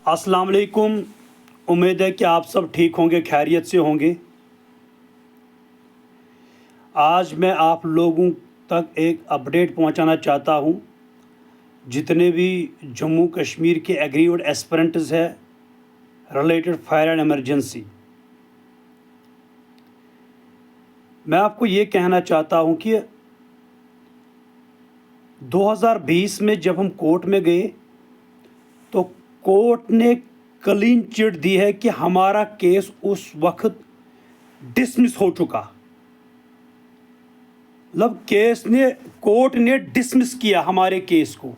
अस्सलाम वालेकुम। उम्मीद है कि आप सब ठीक होंगे, खैरियत से होंगे। आज मैं आप लोगों तक एक अपडेट पहुंचाना चाहता हूं। जितने भी जम्मू कश्मीर के एग्रीड एस्पिरेंट्स हैं रिलेटेड फायर एंड इमरजेंसी, मैं आपको ये कहना चाहता हूं कि 2020 में जब हम कोर्ट में गए तो कोर्ट ने क्लीन चिट दी है कि हमारा केस उस वक्त डिसमिस हो चुका। मतलब कोर्ट ने डिसमिस किया हमारे केस को।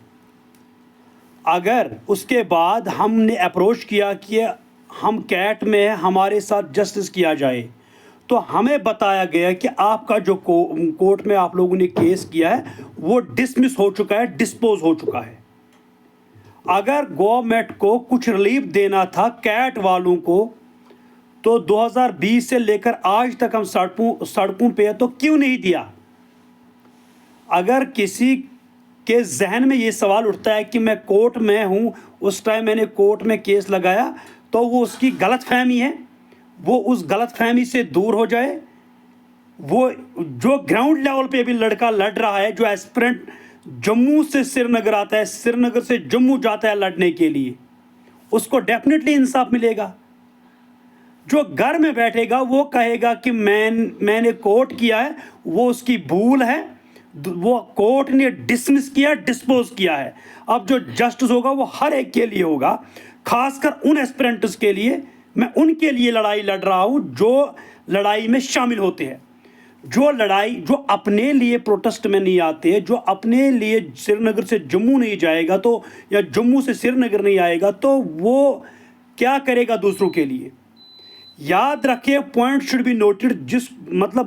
अगर उसके बाद हमने अप्रोच किया कि हम कैट में हैं, हमारे साथ जस्टिस किया जाए, तो हमें बताया गया कि आपका जो कोर्ट में आप लोगों ने केस किया है वो डिसमिस हो चुका है, डिस्पोज हो चुका है। अगर गवर्नमेंट को कुछ रिलीफ देना था कैट वालों को तो 2020 से लेकर आज तक हम सड़कों पे तो क्यों नहीं दिया? अगर किसी के जहन में ये सवाल उठता है कि मैं कोर्ट में हूँ, उस टाइम मैंने कोर्ट में केस लगाया, तो वो उसकी गलतफहमी है। वो उस गलतफहमी से दूर हो जाए। वो जो ग्राउंड लेवल पे भी लड़का लड़ रहा है, जो एस्पिरेंट जम्मू से श्रीनगर आता है, श्रीनगर से जम्मू जाता है लड़ने के लिए, उसको डेफिनेटली इंसाफ मिलेगा। जो घर में बैठेगा वो कहेगा कि मैंने कोर्ट किया है, वो उसकी भूल है, वो कोर्ट ने डिसमिस किया, डिस्पोज किया है। अब जो जस्टिस होगा वो हर एक के लिए होगा, खासकर उन एस्पिरेंट्स के लिए। मैं उनके लिए लड़ाई लड़ रहा हूं जो लड़ाई में शामिल होते हैं, जो अपने लिए प्रोटेस्ट में नहीं आते, जो अपने लिए श्रीनगर से जम्मू नहीं जाएगा तो, या जम्मू से श्रीनगर नहीं आएगा तो वो क्या करेगा दूसरों के लिए? याद रखिए, पॉइंट शुड बी नोटेड।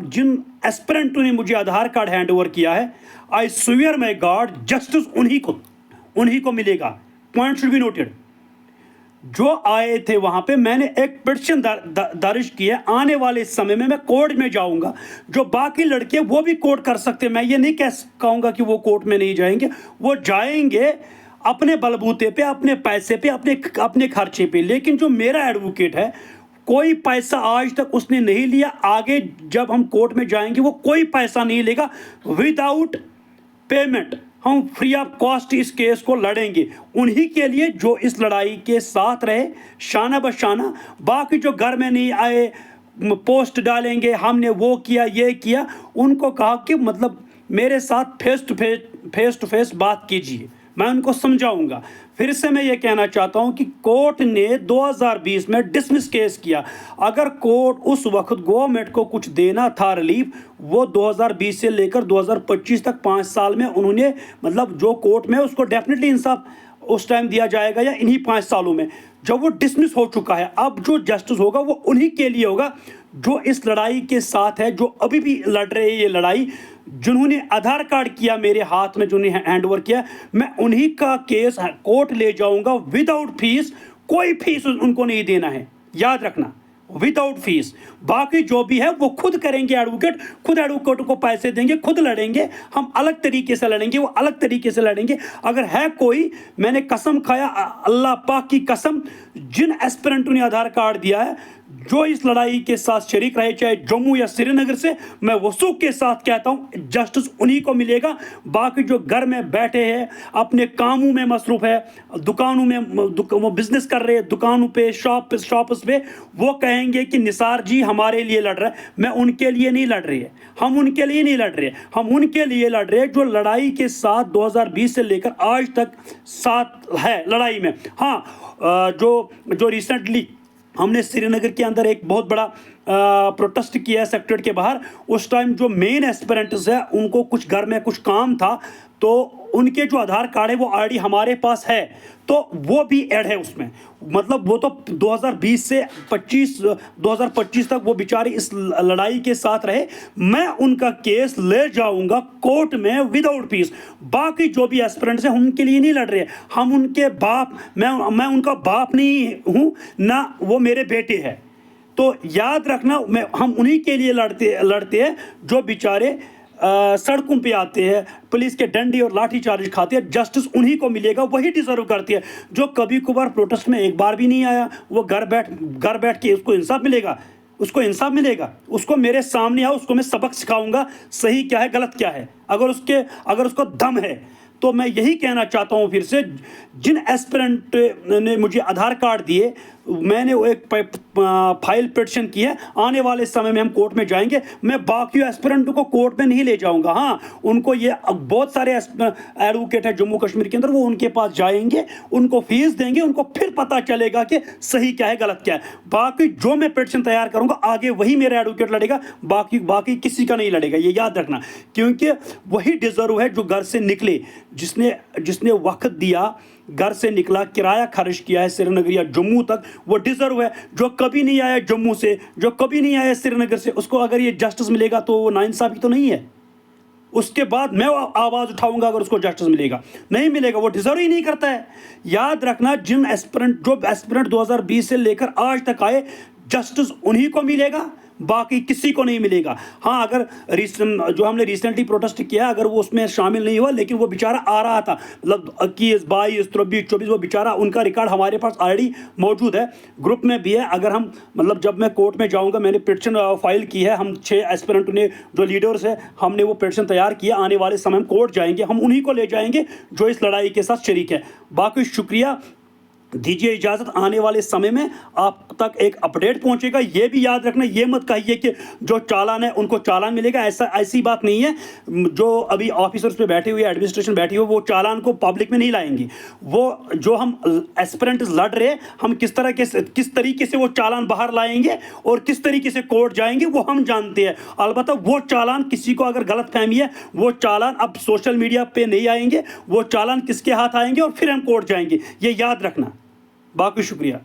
जिन एस्पिरेंटों ने मुझे आधार कार्ड हैंड ओवर किया है, I swear my God, justice उन्हीं को मिलेगा। Point should be noted. जो आए थे वहां पे, मैंने एक पिटीशन दर्ज की है। आने वाले समय में मैं कोर्ट में जाऊंगा। जो बाकी लड़के वो भी कोर्ट कर सकते हैं, मैं ये नहीं कहूंगा कि वो कोर्ट में नहीं जाएंगे, वो जाएंगे अपने बलबूते पे, अपने पैसे पे, अपने खर्चे पे। लेकिन जो मेरा एडवोकेट है, कोई पैसा आज तक उसने नहीं लिया। आगे जब हम कोर्ट में जाएंगे वो कोई पैसा नहीं लेगा। विदाउट पेमेंट हम फ्री ऑफ कॉस्ट इस केस को लड़ेंगे। उन्हीं के लिए जो इस लड़ाई के साथ रहे शाना बशाना। बाकी जो घर में नहीं आए, पोस्ट डालेंगे हमने वो किया ये किया, उनको कहा कि मेरे साथ फेस टू फेस बात कीजिए, मैं उनको समझाऊंगा। फिर से मैं ये कहना चाहता हूं कि कोर्ट ने 2020 में डिसमिस केस किया। अगर कोर्ट उस वक्त गवर्नमेंट को कुछ देना था रिलीफ, वो 2020 से लेकर 2025 तक 5 साल में उन्होंने जो कोर्ट में उसको डेफिनेटली इंसाफ उस टाइम दिया जाएगा, या इन्हीं 5 सालों में। जब वो डिसमिस हो चुका है, अब जो जस्टिस होगा वो उन्हीं के लिए होगा जो इस लड़ाई के साथ है, जो अभी भी लड़ रहे हैं ये लड़ाई। जिन्होंने आधार कार्ड किया मेरे हाथ में, जिन्होंने हैंड ओवर किया, मैं उन्हीं का केस कोर्ट ले जाऊंगा विदाउट फीस। कोई फीस उनको नहीं देना है, याद रखना, विदाउट फीस। बाकी जो भी है वो खुद करेंगे, एडवोकेट खुद एडवोकेट को पैसे देंगे, खुद लड़ेंगे। हम अलग तरीके से लड़ेंगे, वो अलग तरीके से लड़ेंगे। अगर है कोई, मैंने कसम खाया अल्लाह पाक की कसम, जिन एस्पिरेंटों ने आधार कार्ड दिया है, जो इस लड़ाई के साथ शरीक रहे, चाहे जम्मू या श्रीनगर से, मैं वसूख के साथ कहता हूं जस्टिस उन्हीं को मिलेगा। बाकी जो घर में बैठे हैं, अपने कामों में मसरूफ है, दुकानों में वो बिजनेस कर रहे हैं, दुकानों पे, शॉप्स पे, वो कहेंगे कि निसार जी हमारे लिए लड़ रहा है। मैं उनके लिए नहीं लड़ रही है, हम उनके लिए नहीं लड़ रहे, हम उनके लिए लड़ रहे हैं जो लड़ाई के साथ 2020 से लेकर आज तक साथ है लड़ाई में। हाँ, जो रिसेंटली हमने श्रीनगर के अंदर एक बहुत बड़ा प्रोटेस्ट किया है सेक्रेटरीट के बाहर। उस टाइम जो मेन एस्पिरेंट्स है, उनको कुछ घर में कुछ काम था, तो उनके जो आधार कार्ड है वो ऑलरेडी हमारे पास है, तो वो भी ऐड है उसमें। वो तो 2020 से 2025 तक वो बेचारे इस लड़ाई के साथ रहे। मैं उनका केस ले जाऊंगा कोर्ट में विदाउट फीस। बाकी जो भी एस्पिरेंट्स हैं उनके लिए नहीं लड़ रहे, हम उनके बाप, मैं उनका बाप नहीं हूं ना वो मेरे बेटे हैं। तो याद रखना, हम उन्हीं के लिए लड़ते हैं जो बेचारे सड़कों पे आते हैं, पुलिस के डंडे और लाठी चार्ज खाते हैं, जस्टिस उन्हीं को मिलेगा, वही डिजर्व करती है। जो कभी कभार प्रोटेस्ट में एक बार भी नहीं आया, वो घर बैठ के उसको इंसाफ मिलेगा, उसको इंसाफ मिलेगा। उसको मेरे सामने आओ, उसको मैं सबक सिखाऊंगा, सही क्या है गलत क्या है। अगर उसको दम है तो मैं यही कहना चाहता हूँ फिर से, जिन एस्पिरेंट ने मुझे आधार कार्ड दिए, मैंने वो एक फाइल पिटिशन की है, आने वाले समय में हम कोर्ट में जाएंगे। मैं बाकी एस्पिरेंटों को कोर्ट में नहीं ले जाऊंगा। हाँ, उनको ये बहुत सारे एडवोकेट हैं जम्मू कश्मीर के अंदर, वो उनके पास जाएंगे, उनको फीस देंगे, उनको फिर पता चलेगा कि सही क्या है गलत क्या है। बाकी जो मैं पिटिशन तैयार करूंगा आगे वही मेरा एडवोकेट लड़ेगा, बाकी किसी का नहीं लड़ेगा, ये याद रखना। क्योंकि वही डिजर्व है जो घर से निकले, जिसने वक्त दिया, घर से निकला, किराया खर्च किया है श्रीनगर या जम्मू तक, वो डिजर्व है। जो कभी नहीं आया जम्मू से, जो कभी नहीं आया श्रीनगर से, उसको अगर ये जस्टिस मिलेगा तो वो नाइंसाफी तो नहीं है। उसके बाद मैं आवाज़ उठाऊंगा अगर उसको जस्टिस मिलेगा, नहीं मिलेगा वो डिजर्व ही नहीं करता है। याद रखना, जो एस्पिरेंट 2020 से लेकर आज तक आए, जस्टिस उन्हीं को मिलेगा, बाकी किसी को नहीं मिलेगा। हाँ, अगर जो हमने रिसेंटली प्रोटेस्ट किया, अगर वो उसमें शामिल नहीं हुआ, लेकिन वो बेचारा आ रहा था, मतलब 21, 22, 23, 24, वो बेचारा, उनका रिकॉर्ड हमारे पास ऑलरेडी मौजूद है, ग्रुप में भी है। अगर हम मतलब जब मैं कोर्ट में जाऊंगा, मैंने पिटिशन फाइल की है, हम 6 एस्पिरेंट ने जो लीडर्स है, हमने वो पिटिशन तैयार किया। आने वाले समय हम कोर्ट जाएंगे, हम उन्हीं को ले जाएंगे जो इस लड़ाई के साथ शरीक है। बाकी शुक्रिया, दीजिए इजाज़त, आने वाले समय में आप तक एक अपडेट पहुंचेगा। ये भी याद रखना, ये मत कहिए कि जो चालान है उनको चालान मिलेगा, ऐसी बात नहीं है। जो अभी ऑफिसर्स पे बैठे हुए, एडमिनिस्ट्रेशन बैठी हुई, वो चालान को पब्लिक में नहीं लाएंगे। वो जो हम एस्पिरेंट लड़ रहे, हम किस तरीके से वो चालान बाहर लाएंगे और किस तरीके से कोर्ट जाएंगे, वो हम जानते हैं। अलबत्ता वो चालान, किसी को अगर गलत फहमी है, वो चालान अब सोशल मीडिया पे नहीं आएंगे, वो चालान किसके हाथ आएंगे और फिर हम कोर्ट जाएंगे, ये याद रखना। बाकी शुक्रिया।